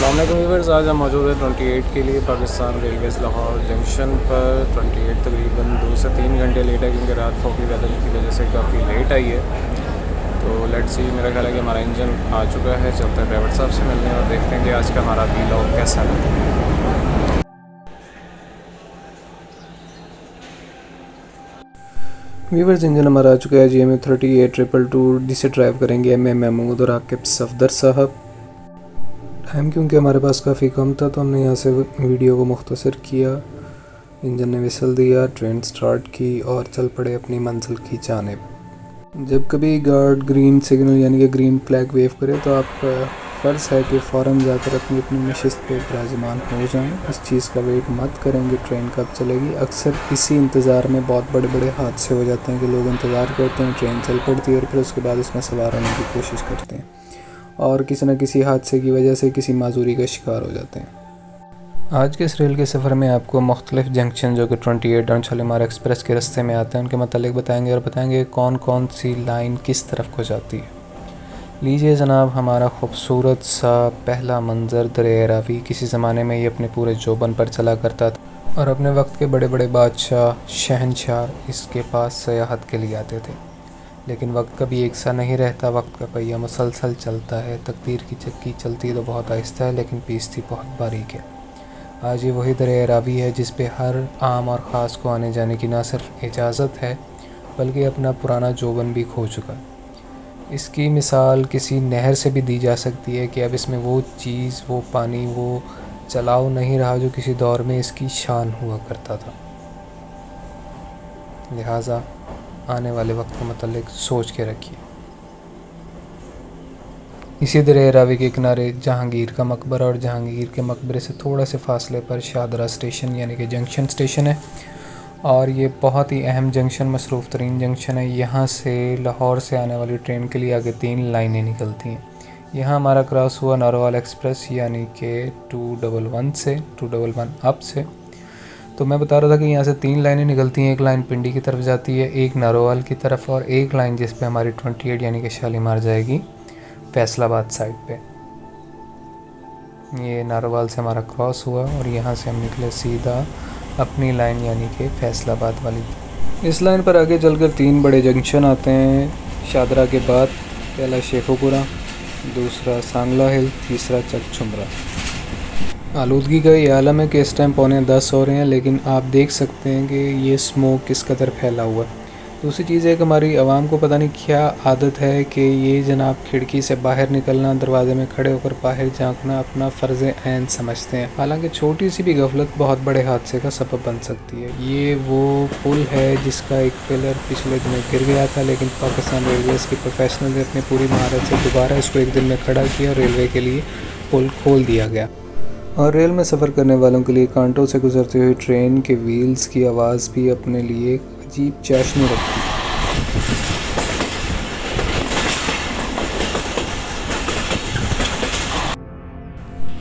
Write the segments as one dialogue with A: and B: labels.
A: अस्सलामुअलैकुम व्यूअर्स, आज हम मौजूद हैं 28 के लिए पाकिस्तान रेलवेज़ लाहौर जंक्शन पर। 28 तकरीबन 2 से 3 घंटे लेट है क्योंकि रात फोकी वेदर की वजह से काफ़ी लेट आई है। तो लेट्स सी, मेरा ख्याल है कि हमारा इंजन आ चुका है। चलते हैं ड्राइवर साहब से मिलने और देखते हैं कि आज का हमारा व्लॉग कैसा है। व्यूअर्स, इंजन हमारा आ चुका है GMU 3822, जिसे ड्राइव करेंगे महमूद और आकिब सफदर साहब। टाइम क्योंकि हमारे पास काफ़ी कम था तो हमने यहाँ से वीडियो को मुख्तसर किया। इंजन ने विसल दिया, ट्रेन स्टार्ट की और चल पड़े अपनी मंजिल की जानिब। जब कभी गार्ड ग्रीन सिग्नल यानी कि ग्रीन फ्लैग वेव करे तो आप फ़र्ज़ है कि फ़ौरन जाकर अपनी अपनी नशिस्त पे विराजमान हो जाएं। इस चीज़ का वेट मत करेंगे ट्रेन कब चलेगी। अक्सर इसी इंतज़ार में बहुत बड़े बड़े हादसे हो जाते हैं कि लोग इंतज़ार करते हैं, ट्रेन चल पड़ती है और फिर उसके बाद उसमें सवार होने की कोशिश करते हैं और किसी न किसी हादसे की वजह से किसी माजूरी का शिकार हो जाते हैं। आज के इस रेल के सफ़र में आपको मुख्तलिफ जंक्शन जो कि 28 और शालीमार एक्सप्रेस के रास्ते में आते हैं उनके मतलब बताएंगे और बताएंगे कौन कौन सी लाइन किस तरफ को जाती है। लीजिए जनाब, हमारा खूबसूरत सा पहला मंज़र दरिया रावी। किसी ज़माने में ये अपने पूरे जोबन पर चला करता था और अपने वक्त के बड़े बड़े बादशाह शहनशाह इसके पास सयाहत के लिए आते थे। लेकिन वक्त कभी एक सा नहीं रहता, वक्त का पहिया मुसलसल चलता है। तकदीर की चक्की चलती तो बहुत आहिस्ता है लेकिन पीसती बहुत बारीक है। आज ये वही दरिया रावी है जिस पे हर आम और ख़ास को आने जाने की ना सिर्फ इजाज़त है बल्कि अपना पुराना जोबन भी खो चुका है। इसकी मिसाल किसी नहर से भी दी जा सकती है कि अब इसमें वो चीज़, वो पानी, वो चलाव नहीं रहा जो किसी दौर में इसकी शान हुआ करता था। लिहाजा आने वाले वक्त के मतलब सोच के रखिए। इसी दरिया रावी के किनारे जहांगीर का मकबरा और जहांगीर के मकबरे से थोड़ा से फासले पर शादरा स्टेशन यानी कि जंक्शन स्टेशन है और ये बहुत ही अहम जंक्शन, मसरूफ़ तरीन जंक्शन है। यहाँ से लाहौर से आने वाली ट्रेन के लिए आगे 3 लाइनें निकलती हैं। यहाँ हमारा क्रॉस हुआ नारोवाल एक्सप्रेस यानी कि 211 अप से। तो मैं बता रहा था कि यहाँ से 3 लाइनें निकलती हैं। एक लाइन पिंडी की तरफ जाती है, एक नारोवाल की तरफ और एक लाइन जिस पे हमारी 28 यानी कि शालीमार जाएगी फैसलाबाद साइड पे। ये नारोवाल से हमारा क्रॉस हुआ और यहाँ से हम निकले सीधा अपनी लाइन यानी कि फैसलाबाद वाली। इस लाइन पर आगे चलकर 3 बड़े जंक्शन आते हैं शादरा के बाद। पहला शेखोपुरा, दूसरा सांगला हिल, तीसरा चकचुमरा। आलूदगी का ये आलम है कि इस टाइम 9:45 हो रहे हैं लेकिन आप देख सकते हैं कि ये स्मोक किस कदर फैला हुआ है। दूसरी चीज़ है कि हमारी आवाम को पता नहीं क्या आदत है कि ये जनाब खिड़की से बाहर निकलना, दरवाजे में खड़े होकर बाहर झांकना अपना फ़र्ज़ ऐन समझते हैं। हालांकि छोटी सी भी गफलत बहुत बड़े हादसे का सबब बन सकती है। ये वो पुल है जिसका एक पिलर पिछले दिनों गिर गया था लेकिन पाकिस्तान रेलवेज़ के प्रोफेशनल ने अपनी पूरी महारत से दोबारा इसको एक दिन में खड़ा किया और रेलवे के लिए पुल खोल दिया गया। और रेल में सफ़र करने वालों के लिए कांटों से गुजरती हुई ट्रेन के व्हील्स की आवाज़ भी अपने लिए अजीब चाशनी रखती है।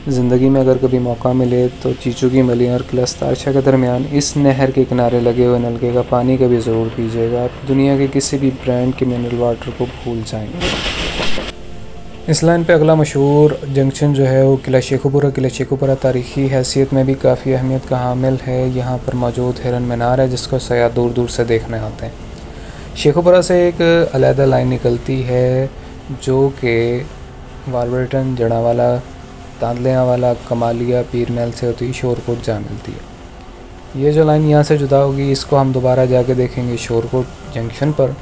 A: ज़िंदगी में अगर कभी मौका मिले तो चीचू की मली और किलस्तारशा के दरमियान इस नहर के किनारे लगे हुए नलके का पानी कभी ज़रूर पीजिएगा। आप दुनिया के किसी भी ब्रांड के मिनरल वाटर को भूल जाएंगे। इस लाइन पे अगला मशहूर जंक्शन जो है वो किला शेखुपुरा। किला शेखुपुरा तारीख़ी हैसियत में भी काफ़ी अहमियत का हामिल है। यहाँ पर मौजूद हिरन मीनार है जिसको सयाह दूर दूर से देखने आते हैं। शेखुपुरा से एक अलहदा लाइन निकलती है जो कि वालवर्टन, जड़ावाला, तांदलियाँ वाला, कमालिया, पीर महल से होती शोरकोट जा मिलती है। ये जो लाइन यहाँ से जुदा होगी इसको हम दोबारा जाके देखेंगे शोरकोट जंक्शन पर।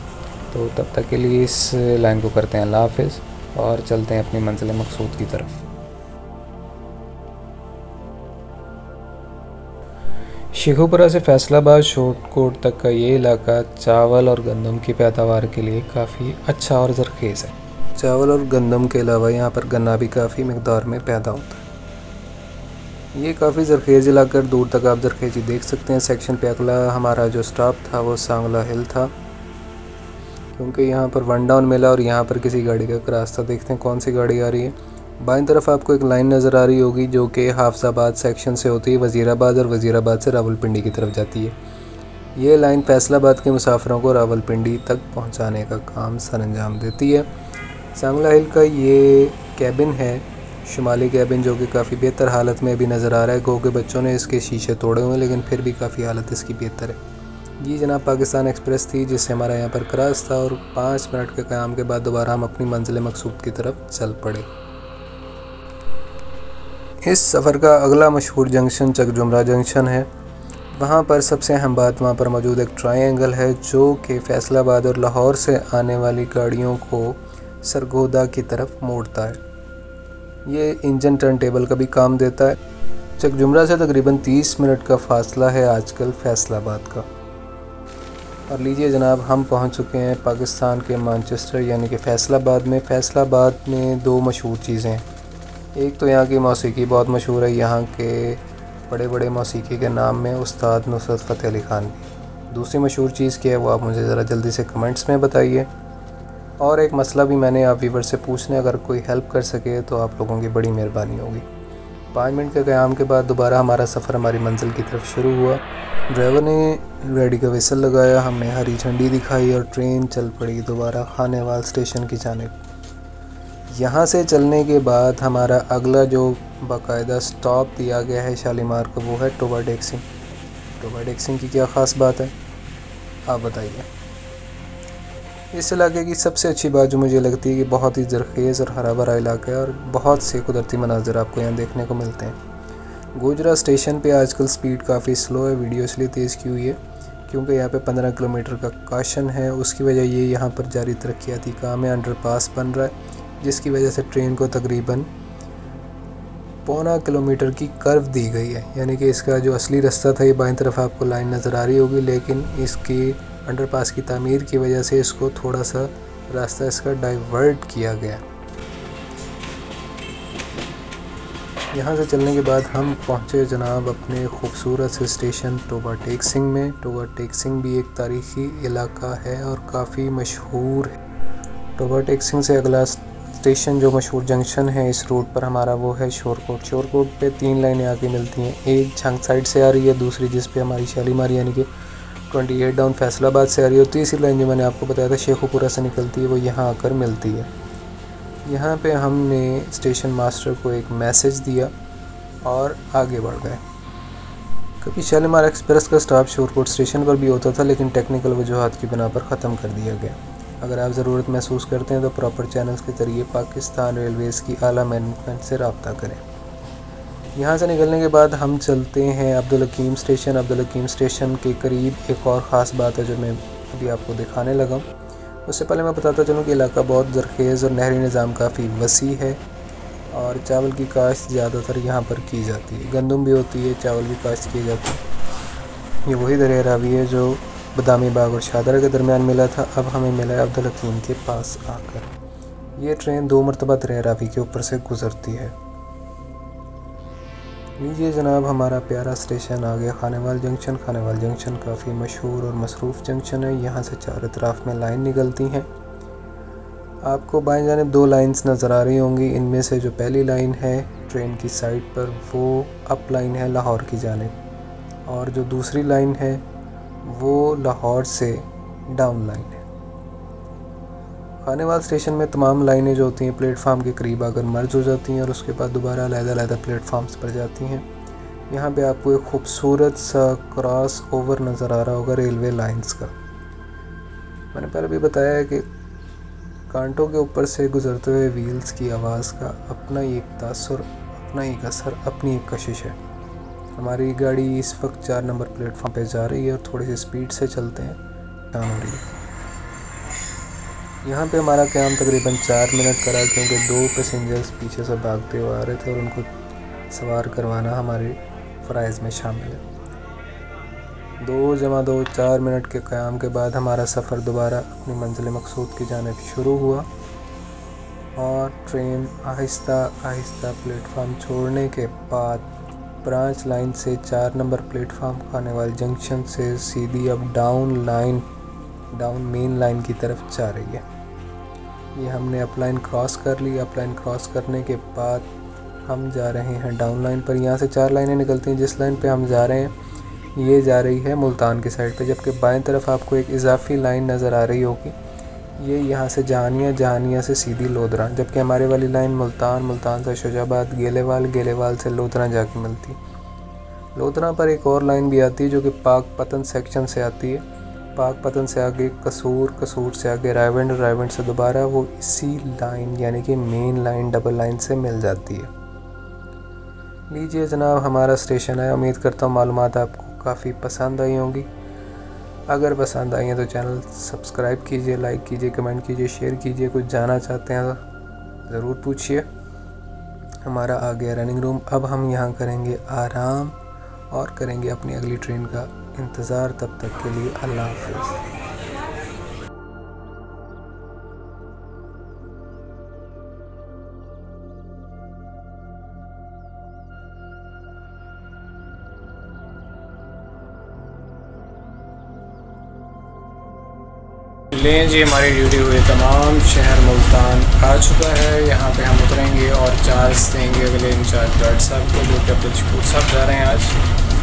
A: तो तब तक के लिए इस लाइन को करते हैं अल्लाह हाफ़िज़ और चलते हैं अपनी मंजिल मकसूद की तरफ। शेखुपुरा से फैसलाबाद शोरकोट तक का ये इलाका चावल और गंदम की पैदावार के लिए काफ़ी अच्छा और ज़रखेज़ है। चावल और गंदम के अलावा यहाँ पर गन्ना भी काफ़ी मिकदार में पैदा होता है। ये काफ़ी ज़रखेज़ इलाका, दूर तक आप ज़रखेज़ी देख सकते हैं। सेक्शन पे अगला हमारा जो स्टॉप था वो सांगला हिल था क्योंकि यहाँ पर वन डाउन मिला और यहाँ पर किसी गाड़ी का रास्ता देखते हैं कौन सी गाड़ी आ रही है। बाईं तरफ आपको एक लाइन नज़र आ रही होगी जो कि हाफजाबाद सेक्शन से होती है वज़ीराबाद और वज़ीराबाद से रावलपिंडी की तरफ जाती है। ये लाइन फैसलाबाद के मुसाफिरों को रावलपिंडी तक पहुँचाने का काम सर अंजाम देती है। सांगला हिल का ये कैबिन है शुमाली कैबिन जो कि काफ़ी बेहतर हालत में अभी नज़र आ रहा है। गो के बच्चों ने इसके शीशे तोड़े हुए हैं, लेकिन फिर भी काफ़ी हालत इसकी बेहतर है। ये जनाब पाकिस्तान एक्सप्रेस थी, जिससे हमारा यहाँ पर क्रॉस था और 5 मिनट के क़याम के बाद दोबारा हम अपनी मंजिल मकसूद की तरफ चल पड़े। इस सफ़र का अगला मशहूर जंक्शन चकजुमरा जंक्शन है। वहाँ पर सबसे अहम बात, वहाँ पर मौजूद एक ट्रायंगल है जो कि फैसलाबाद और लाहौर से आने वाली गाड़ियों को सरगोदा की तरफ मोड़ता है। ये इंजन टर्न टेबल का भी काम देता है। चकजुमरा से तकरीबन 30 मिनट का फ़ासला है आजकल फैसलाबाद का। और लीजिए जनाब, हम पहुँच चुके हैं पाकिस्तान के मैनचेस्टर यानी कि फैसलाबाद में। फैसलाबाद में 2 मशहूर चीज़ें हैं। एक तो यहाँ की मौसीकी बहुत मशहूर है, यहाँ के बड़े बड़े मौसीकी के नाम में उस्ताद नुसरत फ़तेह अली ख़ान भी। दूसरी मशहूर चीज़ क्या है वो आप मुझे ज़रा जल्दी से कमेंट्स में बताइए। और एक मसला भी मैंने आप व्यूवर से पूछने, अगर कोई हेल्प कर सके तो आप लोगों की बड़ी मेहरबानी होगी। 5 मिनट के क़याम के बाद दोबारा हमारा सफ़र हमारी मंजिल की तरफ शुरू हुआ। ड्राइवर ने रेडी का विसल लगाया, हमने हरी झंडी दिखाई और ट्रेन चल पड़ी दोबारा खानेवाल स्टेशन की जानिब। यहाँ से चलने के बाद हमारा अगला जो बाकायदा स्टॉप दिया गया है शालीमार को, वो है टोबा टेक-सिंह। टोबा टेक-सिंह की क्या ख़ास बात है आप बताइए। इस इलाके की सबसे अच्छी बात जो मुझे लगती है कि बहुत ही ज़रख़ेज़ और हरा भरा इलाका है और बहुत से कुदरती मनाज़र आपको यहाँ देखने को मिलते हैं। गोजरा स्टेशन पे आजकल स्पीड काफ़ी स्लो है। वीडियो इसलिए तेज़ की हुई है क्योंकि यहाँ पे 15 किलोमीटर का काशन है। उसकी वजह ये यहाँ पर जारी तरक्याती काम है, अंडरपास बन रहा है, जिसकी वजह से ट्रेन को तकरीबन 1.25 किलोमीटर की कर्व दी गई है। यानी कि इसका जो असली रास्ता था, ये बाईं तरफ आपको लाइन नज़र आ रही होगी, लेकिन इसकी अंडरपास की तामीर की वजह से इसको थोड़ा सा रास्ता इसका डाइवर्ट किया गया। यहाँ से चलने के बाद हम पहुँचे जनाब अपने खूबसूरत से स्टेशन टोबा टेक-सिंह में। टोबा टेक-सिंह भी एक तारीख़ी इलाका है और काफ़ी मशहूर है। टोबा टेक-सिंह से अगला स्टेशन जो मशहूर जंक्शन है इस रूट पर हमारा, वो है शोरकोट। शोरकोट पे 3 लाइनें आके मिलती हैं। एक झंग साइड से आ रही है, दूसरी जिस पे हमारी शालीमार यानी कि 28 डाउन फैसलाबाद से आ रही है, और तीसरी लाइन जो मैंने आपको बताया था शेखुपुरा से निकलती है, वो यहाँ आकर मिलती है। यहाँ पे हमने स्टेशन मास्टर को एक मैसेज दिया और आगे बढ़ गए। कभी शालीमार एक्सप्रेस का स्टॉप शोरकोट स्टेशन पर भी होता था, लेकिन टेक्निकल वजूहात की बिना पर ख़त्म कर दिया गया। अगर आप ज़रूरत महसूस करते हैं तो प्रॉपर चैनल्स के ज़रिए पाकिस्तान रेलवेज़ की आला मैनेजमेंट से रब्ता करें। यहाँ से निकलने के बाद हम चलते हैं अब्दुल हकीम स्टेशन। अब्दुल हकीम स्टेशन के करीब एक और ख़ास बात है जो मैं अभी आपको दिखाने लगा। उससे पहले मैं बताता चलूँ कि इलाका बहुत ज़रख़ेज़ और नहरी निज़ाम काफ़ी वसी है और चावल की काश्त ज़्यादातर यहाँ पर की जाती है। गंदम भी होती है, चावल भी काश्त किए जाते हैं। ये वही दरिया रावी है जो बदामी बाग और शादरा के दरमियान मिला था, अब हमें मिला है अब्दुल हकीम के पास आकर। ये ट्रेन 2 मरतबा दरिया रावी के ऊपर से गुज़रती है। लीजिए जनाब, हमारा प्यारा स्टेशन आ गया खानेवाल जंक्शन। खानेवाल जंक्शन काफ़ी मशहूर और मसरूफ़ जंक्शन है। यहाँ से चारों तरफ में लाइन निकलती हैं। आपको बाएं जानिब 2 लाइन्स नज़र आ रही होंगी। इनमें से जो पहली लाइन है ट्रेन की साइड पर, वो अप लाइन है लाहौर की जानिब, और जो दूसरी लाइन है वो लाहौर से डाउन लाइन है। खानेवाल स्टेशन में तमाम लाइनें जो होती हैं प्लेटफार्म के करीब आकर मर्ज हो जाती हैं और उसके बाद दोबारा अलग-अलग प्लेटफार्म्स पर जाती हैं। यहाँ पे आपको एक खूबसूरत सा क्रॉस ओवर नज़र आ रहा होगा रेलवे लाइंस का। मैंने पहले भी बताया है कि कांटों के ऊपर से गुजरते हुए व्हील्स की आवाज़ का अपना ही एक तासुर, अपना ही एक असर, अपनी एक कशिश है। हमारी गाड़ी इस वक्त 4 नंबर प्लेटफॉर्म पे जा रही है और थोड़ी सी स्पीड से चलते हैं, डाउन हो रही है। यहाँ पे हमारा क़याम तकरीबन 4 मिनट का रहा क्योंकि 2 पैसेंजर्स पीछे से भागते हुए आ रहे थे और उनको सवार करवाना हमारे फ़राइज़ में शामिल है। 2 + 2 4 मिनट के क़याम के बाद हमारा सफ़र दोबारा अपनी मंजिल मकसूद की जानिब शुरू हुआ और ट्रेन आहिस्ता आहिस्ता प्लेटफार्म छोड़ने के बाद ब्रांच लाइन से 4 नंबर प्लेटफार्म खानेवाल जंक्शन से सीधी अब डाउन मेन लाइन की तरफ जा रही है। ये हमने अप लाइन क्रॉस कर ली। अप लाइन क्रॉस करने के बाद हम जा रहे हैं डाउन लाइन पर। यहाँ से 4 लाइनें निकलती हैं। जिस लाइन पे हम जा रहे हैं ये जा रही है मुल्तान की साइड पे, जबकि बाएं तरफ आपको एक इजाफी लाइन नज़र आ रही होगी, ये यहाँ से जहानिया, जहानिया से सीधी लोधरा, जबकि हमारे वाली लाइन मुल्तान, मुल्तान से शोजाबाद, गेलेवाल, गेलेवाल से लोधरा जाके मिलती। लोधरा पर एक और लाइन भी आती है जो कि पाकपतन सेक्शन से आती है। पाकपतन से आगे कसूर, कसूर से आगे रायवंड, रायवंड से दोबारा वो इसी लाइन यानी कि मेन लाइन डबल लाइन से मिल जाती है। लीजिए जनाब, हमारा स्टेशन है। उम्मीद करता हूँ मालूमात आपको काफ़ी पसंद आई होंगी। अगर पसंद आई हैं तो चैनल सब्सक्राइब कीजिए, लाइक कीजिए, कमेंट कीजिए, शेयर कीजिए। कुछ जानना चाहते हैं तो ज़रूर पूछिए। हमारा आ गया रनिंग रूम। अब हम यहाँ करेंगे आराम और करेंगे अपनी अगली ट्रेन का इंतज़ार। तब तक के लिए अल्लाह हाफ़िज़। लें जी, हमारी ड्यूटी हुई तमाम। शहर मुल्तान आ चुका है। यहाँ पे हम उतरेंगे और चार्ज देंगे अगले इंचार्ज गार्ड साहब को, जो कि अब्दुल शकूर साहब जा रहे हैं आज।